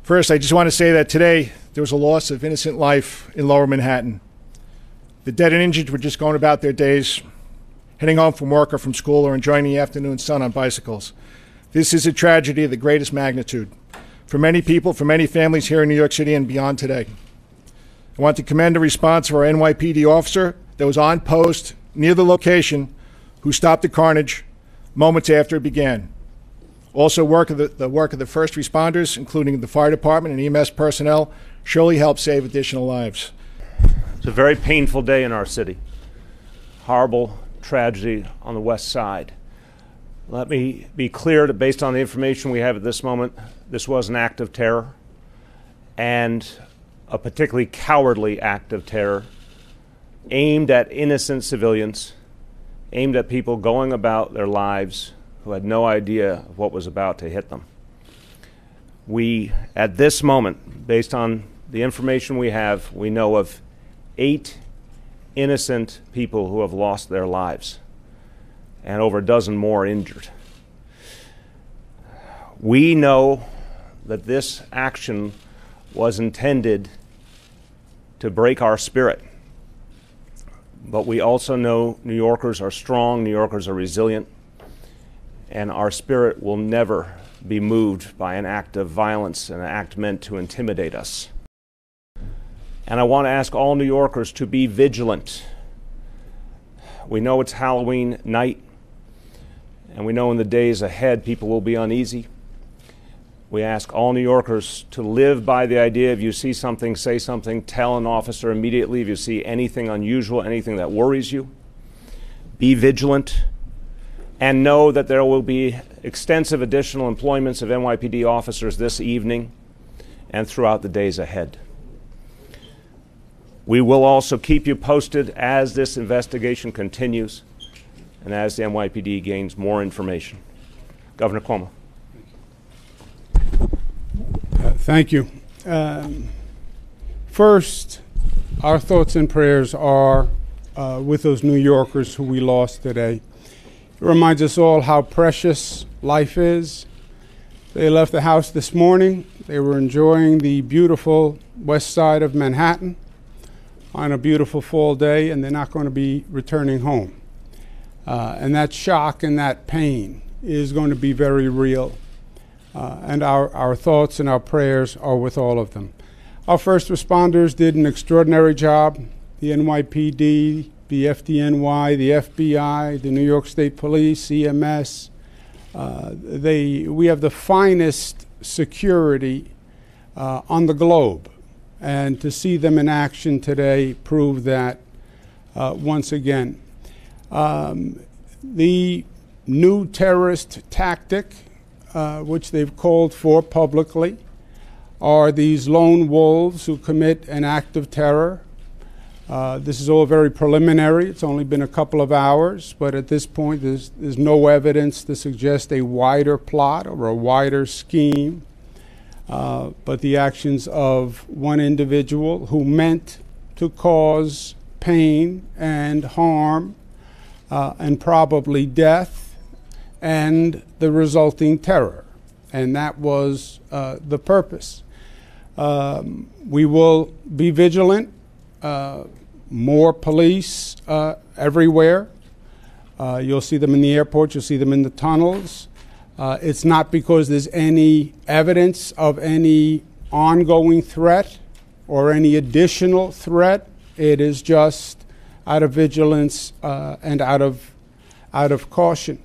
First, I just want to say that today there was a loss of innocent life in Lower Manhattan. The dead and injured were just going about their days, heading home from work or from school or enjoying the afternoon sun on bicycles. This is a tragedy of the greatest magnitude for many people, for many families here in New York City and beyond today. I want to commend the response of our NYPD officer that was on post near the location who stopped the carnage moments after it began. Also, the work of the first responders, including the fire department and EMS personnel, surely helped save additional lives. It's a very painful day in our city. Horrible tragedy on the West Side. Let me be clear that based on the information we have at this moment, this was an act of terror, and a particularly cowardly act of terror aimed at innocent civilians, aimed at people going about their lives who had no idea of what was about to hit them. We, at this moment, based on the information we have, we know of 8 innocent people who have lost their lives and over a dozen more injured. We know that this action was intended to break our spirit, but we also know New Yorkers are strong, New Yorkers are resilient, and our spirit will never be moved by an act of violence, an act meant to intimidate us. And I want to ask all New Yorkers to be vigilant. We know it's Halloween night, and we know in the days ahead people will be uneasy. We ask all New Yorkers to live by the idea: if you see something, say something, tell an officer immediately if you see anything unusual, anything that worries you. Be vigilant, and know that there will be extensive additional employments of NYPD officers this evening and throughout the days ahead. We will also keep you posted as this investigation continues and as the NYPD gains more information. Governor Cuomo. Thank you. First, our thoughts and prayers are with those New Yorkers who we lost today. It reminds us all how precious life is. They left the house this morning. They were enjoying the beautiful west side of Manhattan on a beautiful fall day, and they're not going to be returning home. And that shock and that pain is going to be very real. And our thoughts and our prayers are with all of them. Our first responders did an extraordinary job. The NYPD, the FDNY, the FBI, the New York State Police, EMS. We have the finest security on the globe. And to see them in action today proved that once again. The new terrorist tactic, which they've called for publicly, are these lone wolves who commit an act of terror. This is all very preliminary. It's only been a couple of hours, but at this point there's no evidence to suggest a wider plot or a wider scheme, but the actions of one individual who meant to cause pain and harm and probably death and the resulting terror. And that was the purpose. We will be vigilant. More police everywhere. You'll see them in the airport. You'll see them in the tunnels. It's not because there's any evidence of any ongoing threat or any additional threat. It is just out of vigilance and out of caution.